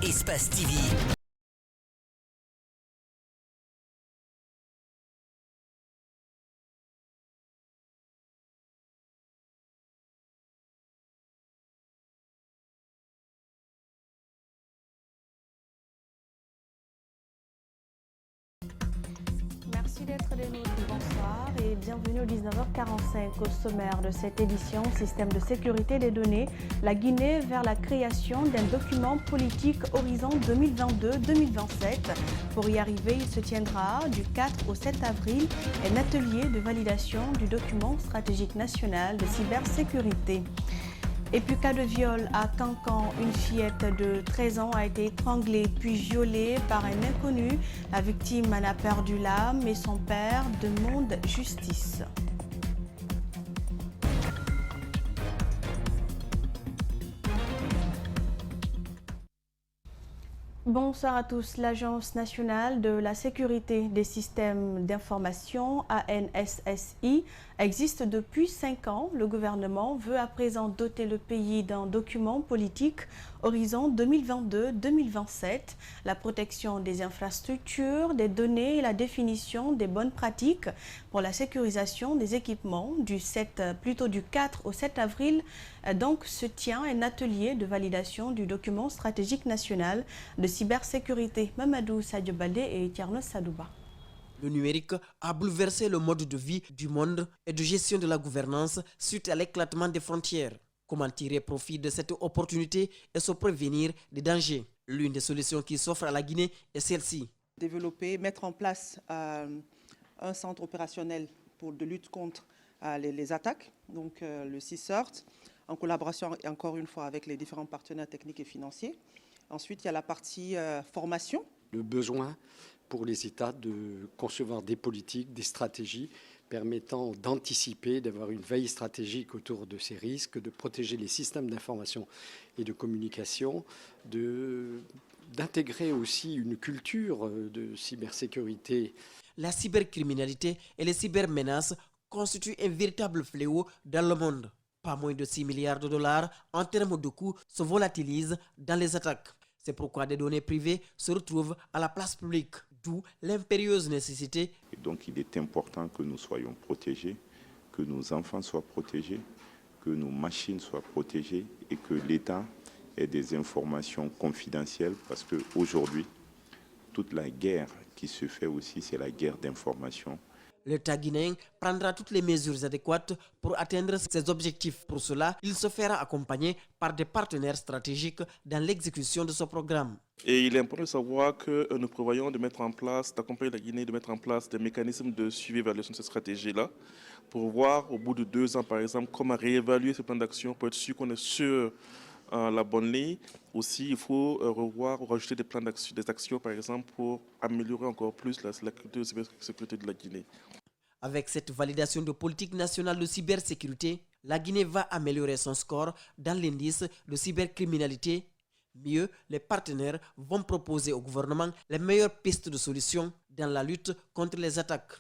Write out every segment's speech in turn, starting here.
Espace TV. Merci d'être des nôtres. Bonsoir et bienvenue au 19h45. Au sommaire de cette édition, système de sécurité des données, la Guinée vers la création d'un document politique horizon 2022-2027. Pour y arriver, il se tiendra du 4 au 7 avril un atelier de validation du document stratégique national de cybersécurité. Et puis cas de viol à Cancan, une fillette de 13 ans a été étranglée puis violée par un inconnu. La victime en a perdu l'âme et son père demande justice. Bonsoir à tous. L'Agence nationale de la sécurité des systèmes d'information, ANSSI, existe depuis 5 ans. Le gouvernement veut à présent doter le pays d'un document politique horizon 2022-2027. La protection des infrastructures, des données et la définition des bonnes pratiques pour la sécurisation des équipements du 4 au 7 avril. Donc se tient un atelier de validation du document stratégique national de cybersécurité. Mamadou Sadio Baldé et Tierno Sadouba. Le numérique a bouleversé le mode de vie du monde et de gestion de la gouvernance suite à l'éclatement des frontières. Comment tirer profit de cette opportunité et se prévenir des dangers? L'une des solutions qui s'offre à la Guinée est celle-ci. Développer, mettre en place un centre opérationnel de lutte contre les attaques, donc le CISORT, en collaboration encore une fois avec les différents partenaires techniques et financiers. Ensuite, il y a la partie formation. Le besoin pour les États de concevoir des politiques, des stratégies permettant d'anticiper, d'avoir une veille stratégique autour de ces risques, de protéger les systèmes d'information et de communication, d'intégrer aussi une culture de cybersécurité. La cybercriminalité et les cybermenaces constituent un véritable fléau dans le monde. Pas moins de 6 milliards de dollars en termes de coûts se volatilisent dans les attaques. C'est pourquoi des données privées se retrouvent à la place publique, d'où l'impérieuse nécessité. Et donc il est important que nous soyons protégés, que nos enfants soient protégés, que nos machines soient protégées et que l'État ait des informations confidentielles parce qu'aujourd'hui, toute la guerre qui se fait aussi, c'est la guerre d'information. L'État guinéen prendra toutes les mesures adéquates pour atteindre ses objectifs. Pour cela, il se fera accompagner par des partenaires stratégiques dans l'exécution de ce programme. Et il est important de savoir que nous prévoyons de mettre en place, d'accompagner la Guinée, de mettre en place des mécanismes de suivi et d'évaluation de cette stratégie-là pour voir au bout de 2 ans, par exemple, comment réévaluer ce plan d'action pour être sûr qu'on est sur la bonne ligne. Aussi, il faut revoir ou rajouter des plans d'action, des actions, par exemple, pour améliorer encore plus la culture de cybersécurité de la Guinée. Avec cette validation de politique nationale de cybersécurité, la Guinée va améliorer son score dans l'indice de cybercriminalité. Mieux, les partenaires vont proposer au gouvernement les meilleures pistes de solutions dans la lutte contre les attaques.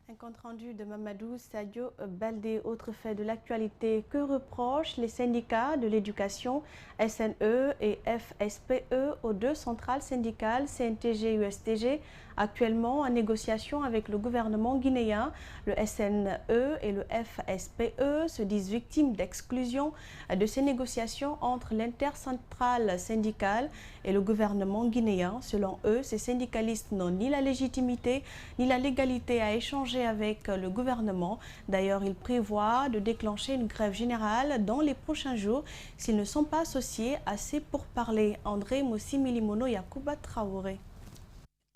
Un compte rendu de Mamadou Sadio Baldé. Autre fait de l'actualité, que reprochent les syndicats de l'éducation SNE et FSPE aux 2 centrales syndicales CNTG-USTG actuellement en négociation avec le gouvernement guinéen? Le SNE et le FSPE se disent victimes d'exclusion de ces négociations entre l'intercentrale syndicale et le gouvernement guinéen. Selon eux, ces syndicalistes n'ont ni la légitimité ni la légalité à échanger avec le gouvernement. D'ailleurs, ils prévoient de déclencher une grève générale dans les prochains jours s'ils ne sont pas associés à ces pourparlers. André Mossi Milimono Yacouba Traoré.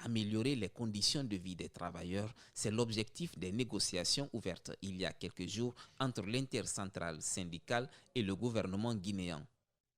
Améliorer les conditions de vie des travailleurs, c'est l'objectif des négociations ouvertes il y a quelques jours entre l'intercentrale syndicale et le gouvernement guinéen.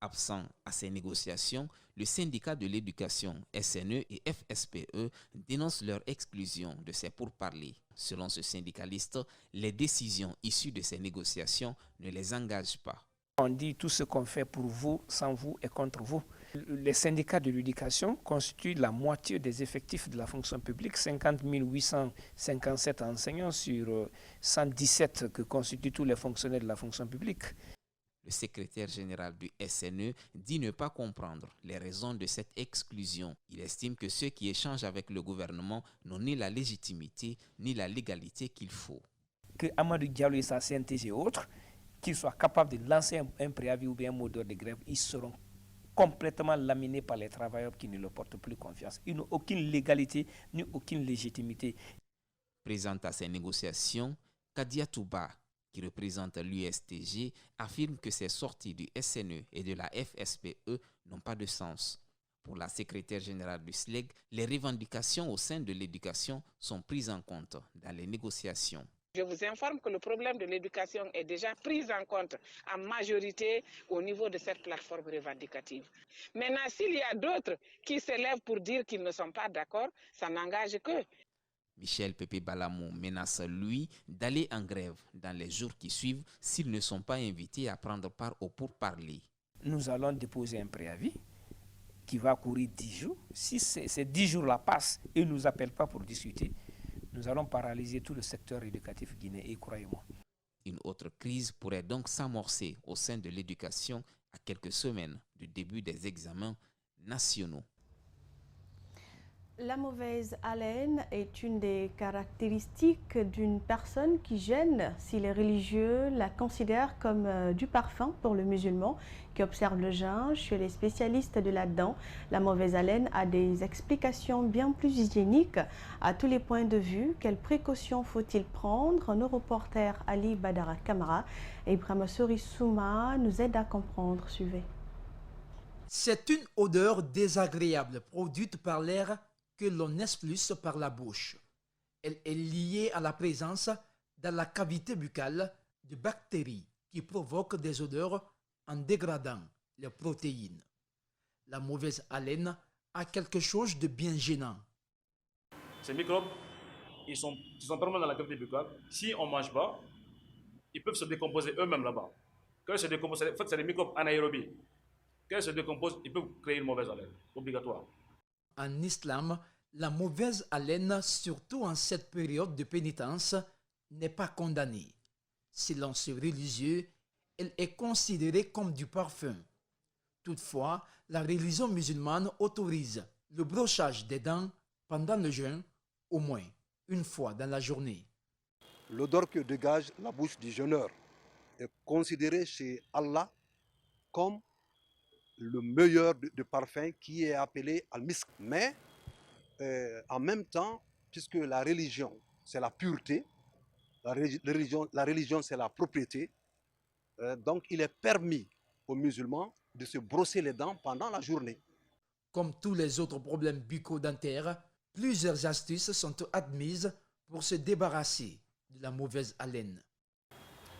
Absent à ces négociations, le syndicat de l'éducation SNE et FSPE dénoncent leur exclusion de ces pourparlers. Selon ce syndicaliste, les décisions issues de ces négociations ne les engagent pas. On dit tout ce qu'on fait pour vous, sans vous et contre vous. Les syndicats de l'éducation constituent la moitié des effectifs de la fonction publique, 50 857 enseignants sur 117 que constituent tous les fonctionnaires de la fonction publique. Le secrétaire général du SNE dit ne pas comprendre les raisons de cette exclusion. Il estime que ceux qui échangent avec le gouvernement n'ont ni la légitimité ni la légalité qu'il faut. Que Amadou Diallo et sa CNTG et autres, qu'ils soient capables de lancer un préavis ou bien un mot d'ordre de grève, ils seront complètement laminés par les travailleurs qui ne leur portent plus confiance. Ils n'ont aucune légalité ni aucune légitimité. Présente à ces négociations, Kadia Touba, qui représente l'USTG, affirme que ces sorties du SNE et de la FSPE n'ont pas de sens. Pour la secrétaire générale du SLEG, les revendications au sein de l'éducation sont prises en compte dans les négociations. Je vous informe que le problème de l'éducation est déjà pris en compte en majorité au niveau de cette plateforme revendicative. Maintenant, s'il y a d'autres qui s'élèvent pour dire qu'ils ne sont pas d'accord, ça n'engage qu'eux. Michel Pépé Balamou menace, lui, d'aller en grève dans les jours qui suivent s'ils ne sont pas invités à prendre part au pourparlers. Nous allons déposer un préavis qui va courir 10 jours. Si ces 10 jours-là passent et ne nous appellent pas pour discuter, nous allons paralyser tout le secteur éducatif guinéen, et croyez-moi. Une autre crise pourrait donc s'amorcer au sein de l'éducation à quelques semaines du début des examens nationaux. La mauvaise haleine est une des caractéristiques d'une personne qui gêne si les religieux la considèrent comme du parfum pour le musulman qui observe le jeûne. Chez les spécialistes de là-dedans, la mauvaise haleine a des explications bien plus hygiéniques à tous les points de vue. Quelles précautions faut-il prendre? Nos reporters Ali Badara Kamara et Ibrahima Souma nous aident à comprendre. Suivez. C'est une odeur désagréable produite par l'air que l'on expulse par la bouche. Elle est liée à la présence dans la cavité buccale de bactéries qui provoquent des odeurs en dégradant les protéines. La mauvaise haleine a quelque chose de bien gênant. Ces microbes, ils sont permanents dans la cavité buccale. Si on ne mange pas, ils peuvent se décomposer eux-mêmes là-bas. Quand ils se décomposent, en fait, c'est des microbes anaérobies. Quand ils se décomposent, ils peuvent créer une mauvaise haleine, obligatoire. En islam, la mauvaise haleine, surtout en cette période de pénitence, n'est pas condamnée. Selon ce religieux, elle est considérée comme du parfum. Toutefois, la religion musulmane autorise le brossage des dents pendant le jeûne, au moins une fois dans la journée. L'odeur que dégage la bouche du jeûneur est considérée chez Allah comme le meilleur de parfum qui est appelé al-misk. Mais en même temps, puisque la religion c'est la pureté, la religion c'est la propriété, donc il est permis aux musulmans de se brosser les dents pendant la journée. Comme tous les autres problèmes bucco-dentaires, plusieurs astuces sont admises pour se débarrasser de la mauvaise haleine.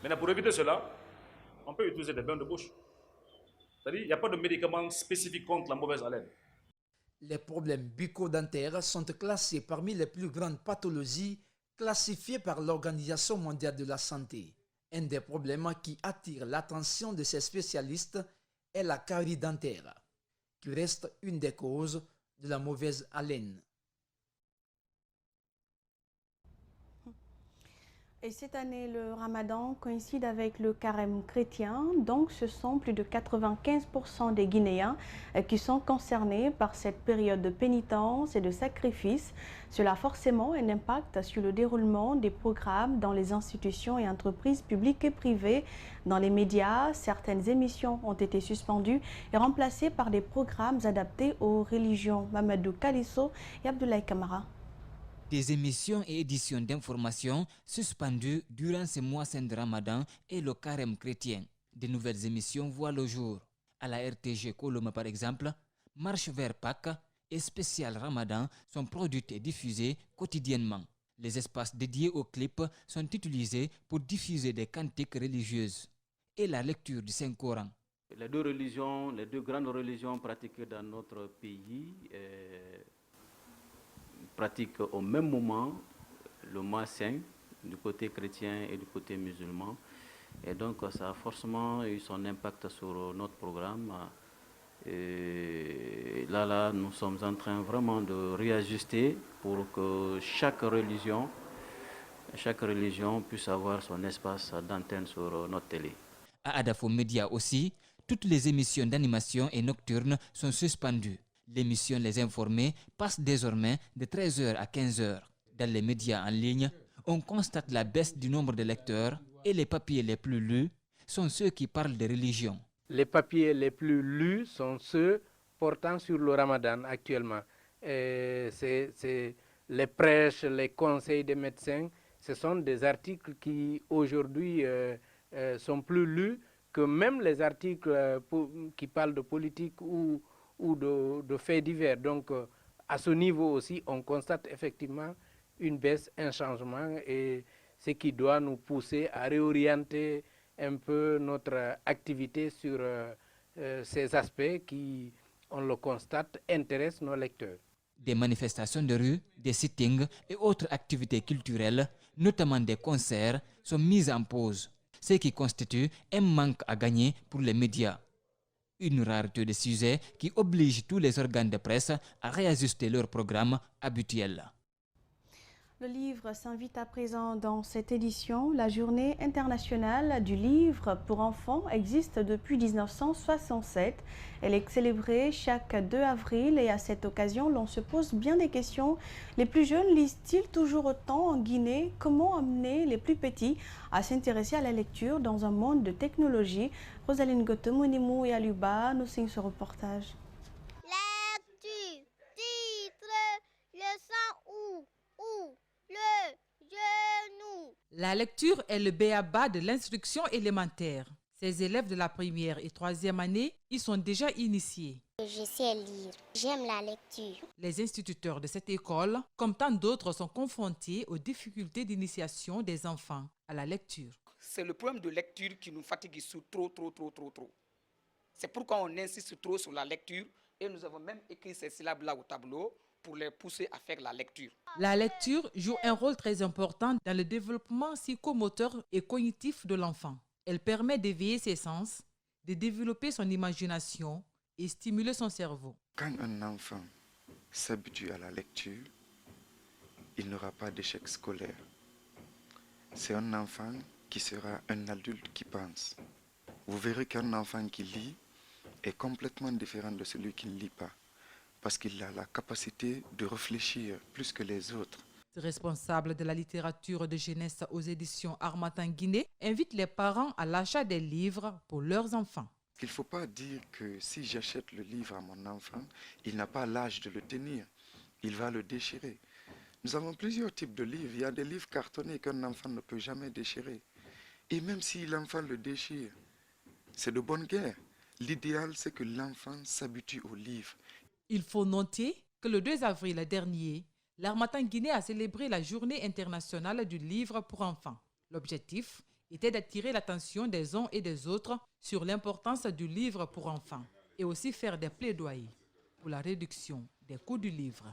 Maintenant, pour éviter cela, on peut utiliser des bains de bouche. C'est-à-dire qu'il n'y a pas de médicament spécifique contre la mauvaise haleine. Les problèmes bucco-dentaires sont classés parmi les plus grandes pathologies classifiées par l'Organisation mondiale de la santé. Un des problèmes qui attire l'attention de ces spécialistes est la carie dentaire, qui reste une des causes de la mauvaise haleine. Et cette année, le Ramadan coïncide avec le carême chrétien, donc ce sont plus de 95% des Guinéens qui sont concernés par cette période de pénitence et de sacrifice. Cela a forcément un impact sur le déroulement des programmes dans les institutions et entreprises publiques et privées. Dans les médias, certaines émissions ont été suspendues et remplacées par des programmes adaptés aux religions. Mamadou Kalisso et Abdoulaye Kamara. Des émissions et éditions d'information suspendues durant ces mois saints de Ramadan et le carême chrétien. De nouvelles émissions voient le jour. À la RTG Koloma par exemple, Marche vers Pâques et Spécial Ramadan sont produites et diffusées quotidiennement. Les espaces dédiés aux clips sont utilisés pour diffuser des cantiques religieuses et la lecture du Saint-Coran. Les deux grandes religions pratiquées dans notre pays pratiquent au même moment le mois saint du côté chrétien et du côté musulman. Et donc ça a forcément eu son impact sur notre programme. Et là, nous sommes en train vraiment de réajuster pour que chaque religion puisse avoir son espace d'antenne sur notre télé. À Adafo Média aussi, toutes les émissions d'animation et nocturnes sont suspendues. L'émission Les Informés passe désormais de 13h à 15h. Dans les médias en ligne, on constate la baisse du nombre de lecteurs et les papiers les plus lus sont ceux qui parlent de religion. Les papiers les plus lus sont ceux portant sur le Ramadan actuellement. C'est les prêches, les conseils des médecins. Ce sont des articles qui aujourd'hui sont plus lus que même les articles qui parlent de politique ou de faits divers. Donc à ce niveau aussi, on constate effectivement une baisse, un changement, et ce qui doit nous pousser à réorienter un peu notre activité sur ces aspects qui, on le constate, intéressent nos lecteurs. Des manifestations de rue, des sittings et autres activités culturelles, notamment des concerts, sont mises en pause, ce qui constitue un manque à gagner pour les médias. Une rareté de sujets qui oblige tous les organes de presse à réajuster leur programme habituel. Le livre s'invite à présent dans cette édition. La journée internationale du livre pour enfants existe depuis 1967. Elle est célébrée chaque 2 avril et à cette occasion, l'on se pose bien des questions. Les plus jeunes lisent-ils toujours autant en Guinée? Comment amener les plus petits à s'intéresser à la lecture dans un monde de technologie? Rosaline Gotemonimou et Aluba nous signent ce reportage. Lecture, titre, leçon ou. Le genou. La lecture est le b.a.-ba de l'instruction élémentaire. Ces élèves de la première et 3e année y sont déjà initiés. Je sais lire. J'aime la lecture. Les instituteurs de cette école, comme tant d'autres, sont confrontés aux difficultés d'initiation des enfants à la lecture. C'est le problème de lecture qui nous fatigue sur trop. C'est pourquoi on insiste trop sur la lecture et nous avons même écrit ces syllabes-là au tableau pour les pousser à faire la lecture. La lecture joue un rôle très important dans le développement psychomoteur et cognitif de l'enfant. Elle permet d'éveiller ses sens, de développer son imagination et stimuler son cerveau. Quand un enfant s'habitue à la lecture, il n'aura pas d'échec scolaire. C'est un enfant qui sera un adulte qui pense. Vous verrez qu'un enfant qui lit est complètement différent de celui qui ne lit pas, parce qu'il a la capacité de réfléchir plus que les autres. Responsable de la littérature de jeunesse aux éditions Harmattan Guinée, invite les parents à l'achat des livres pour leurs enfants. Il ne faut pas dire que si j'achète le livre à mon enfant, il n'a pas l'âge de le tenir, il va le déchirer. Nous avons plusieurs types de livres. Il y a des livres cartonnés qu'un enfant ne peut jamais déchirer. Et même si l'enfant le déchire, c'est de bonne guerre. L'idéal, c'est que l'enfant s'habitue au livre. Il faut noter que le 2 avril dernier, l'Harmattan Guinée a célébré la Journée internationale du livre pour enfants. L'objectif était d'attirer l'attention des uns et des autres sur l'importance du livre pour enfants et aussi faire des plaidoyers pour la réduction des coûts du livre.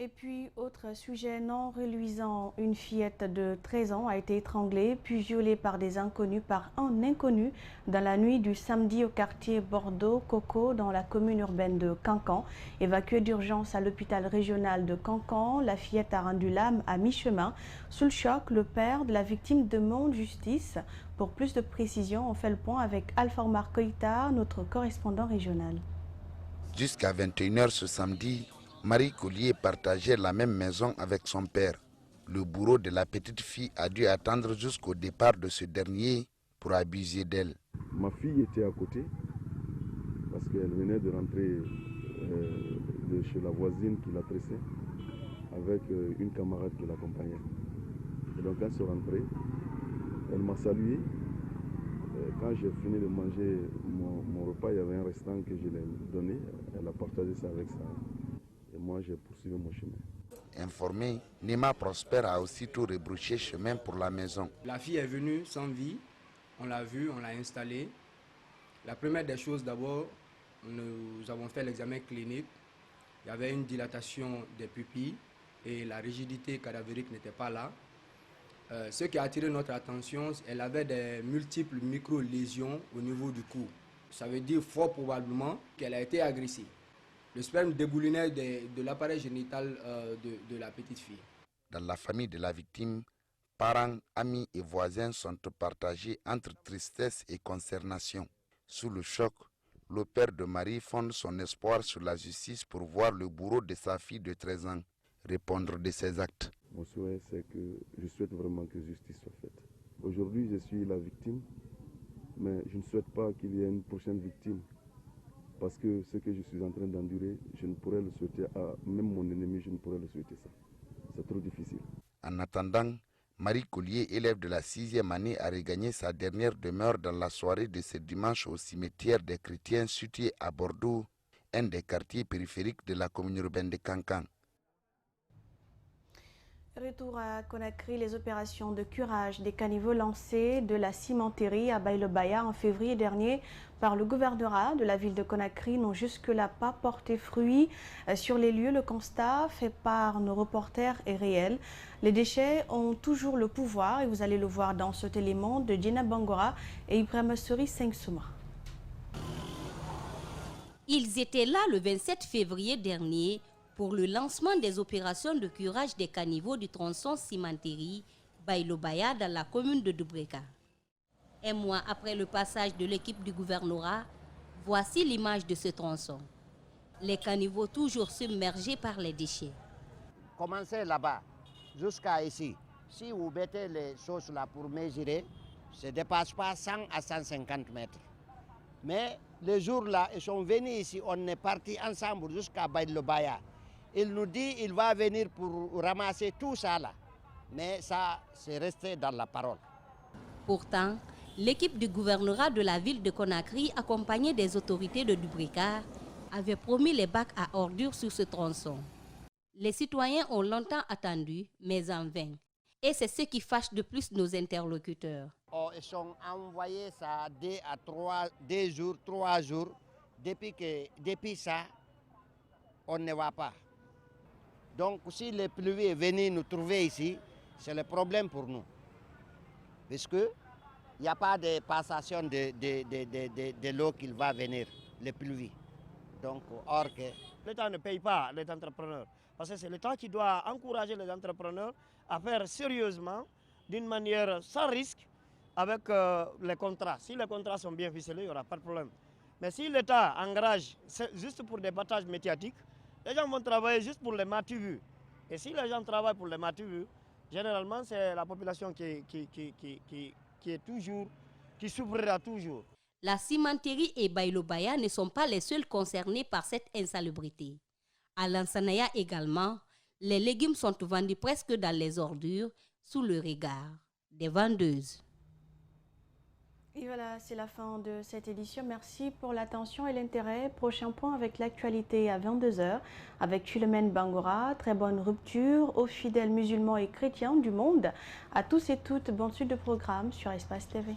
Et puis, autre sujet non reluisant, une fillette de 13 ans a été étranglée puis violée par des inconnus par un inconnu dans la nuit du samedi au quartier Bordeaux-Coco dans la commune urbaine de Cancan. Évacuée d'urgence à l'hôpital régional de Cancan, la fillette a rendu l'âme à mi-chemin. Sous le choc, le père de la victime demande justice. Pour plus de précisions, on fait le point avec Alpha Omar Koïta, notre correspondant régional. Jusqu'à 21h ce samedi, Marie Collier partageait la même maison avec son père. Le bourreau de la petite fille a dû attendre jusqu'au départ de ce dernier pour abuser d'elle. Ma fille était à côté parce qu'elle venait de rentrer de chez la voisine qui la tressait avec une camarade qui l'accompagnait. Et donc quand ils sont rentrés, elle m'a salué. Quand j'ai fini de manger mon repas, il y avait un restant que je lui ai donné. Elle a partagé ça avec ça. Et moi, j'ai poursuivi mon chemin. Informé, Nima Prosper a aussitôt rebrouché chemin pour la maison. La fille est venue sans vie. On l'a vue, on l'a installée. La première des choses, d'abord, nous avons fait l'examen clinique. Il y avait une dilatation des pupilles et la rigidité cadavérique n'était pas là. Ce qui a attiré notre attention, elle avait des multiples micro-lésions au niveau du cou. Ça veut dire fort probablement qu'elle a été agressée. Le sperme dégoulinait de l'appareil génital de la petite fille. Dans la famille de la victime, Parents, amis et voisins sont partagés entre tristesse et consternation. Sous le choc, le père de Marie fonde son espoir sur la justice pour voir le bourreau de sa fille de 13 ans répondre de ses actes. Mon souhait, c'est que je souhaite vraiment que justice soit faite. Aujourd'hui, je suis la victime, mais je ne souhaite pas qu'il y ait une prochaine victime. Parce que ce que je suis en train d'endurer, je ne pourrais le souhaiter à même mon ennemi, je ne pourrais le souhaiter ça. C'est trop difficile. En attendant, Marie Collier, élève de la 6e année, a regagné sa dernière demeure dans la soirée de ce dimanche au cimetière des chrétiens situé à Bordeaux, un des quartiers périphériques de la commune urbaine de Kankan. Retour à Conakry, les opérations de curage des caniveaux lancées de la cimenterie à Baïlobaya en février dernier par le gouvernorat de la ville de Conakry n'ont jusque-là pas porté fruit. Sur les lieux, le constat fait par nos reporters est réel. Les déchets ont toujours le pouvoir et vous allez le voir dans cet élément de Djena Bangora et Ibrahima Sori Sengsouma. Ils étaient là le 27 février dernier pour le lancement des opérations de curage des caniveaux du tronçon cimenterie Baïlobaya dans la commune de Doubreka. Un mois après le passage de l'équipe du gouvernorat, voici l'image de ce tronçon. Les caniveaux toujours submergés par les déchets. Commencez là-bas jusqu'à ici. Si vous mettez les choses là pour mesurer, ça ne dépasse pas 100 à 150 mètres. Mais les jours-là, ils sont venus ici, on est partis ensemble jusqu'à Baïlobaya. Il nous dit qu'il va venir pour ramasser tout ça là. Mais ça, c'est resté dans la parole. Pourtant, l'équipe du gouvernorat de la ville de Conakry, accompagnée des autorités de Doubreka, avait promis les bacs à ordures sur ce tronçon. Les citoyens ont longtemps attendu, mais en vain. Et c'est ce qui fâche de plus nos interlocuteurs. Oh, ils ont envoyé ça 2 jours, 3 jours. Depuis ça, on ne va pas. Donc, si les pluies est venu nous trouver ici, c'est le problème pour nous. Parce qu'il n'y a pas de passation de l'eau qui va venir, les pluies. Donc, or que... L'État ne paye pas les entrepreneurs. Parce que c'est l'État qui doit encourager les entrepreneurs à faire sérieusement, d'une manière sans risque, avec les contrats. Si les contrats sont bien ficelés, il n'y aura pas de problème. Mais si l'État engage juste pour des battages médiatiques, les gens vont travailler juste pour les matus. Et si les gens travaillent pour les matus, généralement, c'est la population qui souffrira toujours. La cimenterie et Baïlobaya ne sont pas les seuls concernés par cette insalubrité. À Lansanaya également, les légumes sont vendus presque dans les ordures sous le regard des vendeuses. Et voilà, c'est la fin de cette édition. Merci pour l'attention et l'intérêt. Prochain point avec l'actualité à 22 h avec Philomène Bangora. Très bonne rupture aux fidèles musulmans et chrétiens du monde. À tous et toutes, bonne suite de programme sur Espace TV.